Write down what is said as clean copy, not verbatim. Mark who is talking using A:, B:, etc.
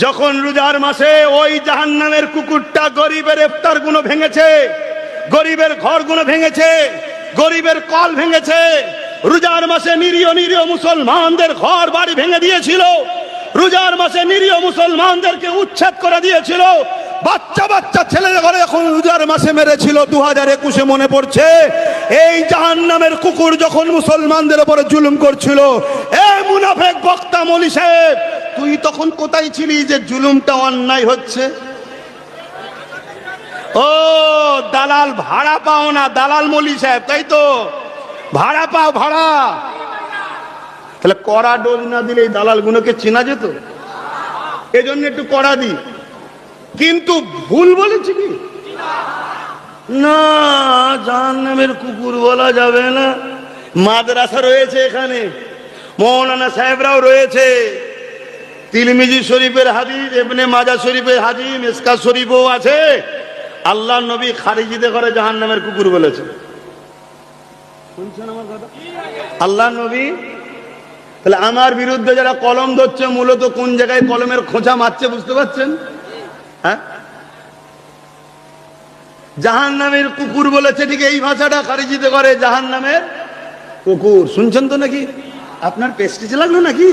A: যখন রোজার মাসে ওই জাহান্নামের কুকুরটা গরিবের ইফতার গুলো ভেঙেছে, গরিবের ঘর গুলো ভেঙেছে, গরিবের কল ভেঙেছে, রোজার মাসে নিরীহ নিরীহ মুসলমানদের ঘর বাড়ি ভেঙে দিয়েছিল, রোজার মাসে নিরীহ মুসলমানদেরকে উচ্ছেদ করে দিয়েছিল, বাচ্চা বাচ্চা ছেলেদের ঘরে এখন রোজার মাসে মেরেছিল। 2021 মনে পড়ছে, এই জাহান্নামের কুকুর যখন মুসলমানদের উপরে জুলুম করছিল, এ মুনাফিক বক্তা মৌলী সাহেব, তুই তখন কোথায় ছিলি যে জুলুমটা অন্যায় হচ্ছে? ও দালাল, ভাড়া পাও না দালাল মৌলী সাহেব, তাই তো? ভাড়া পাও, ভাড়া। তাহলে কড়া ডোজ না দিলে এই দালাল গুলোকে চেনা যেত, এজন্য একটু কড়া দি। কিন্তু ভুল বলেছি কি না, জাহান্নামের কুকুর বলা যাবে না। মাদ্রাসা রয়েছে এখানে, মৌলানা সাহেবরাও রয়েছে, তিরমিজি শরীফের হাদিস, ইবনে মাজাহ শরীফের হাদিস, মিসকাত শরীফও আছে। আল্লাহ নবী খারিজিদের ঘরে জাহান্নামের কুকুর বলেছে। শুনছেন আমার কথা? আল্লাহ নবী। তাহলে আমার বিরুদ্ধে যারা কলম ধরছে, মূলত কোন জায়গায় কলমের খোঁচা মারছে বুঝতে পারছেন? হ্যাঁ, জাহান্নামের কুকুর বলেছে, ঠিক এই ভাষাটা খারিজিদের ঘরে জাহান্নামের কুকুর। শুনছেন তো নাকি? আপনার পেস্টিজ লাগলো নাকি?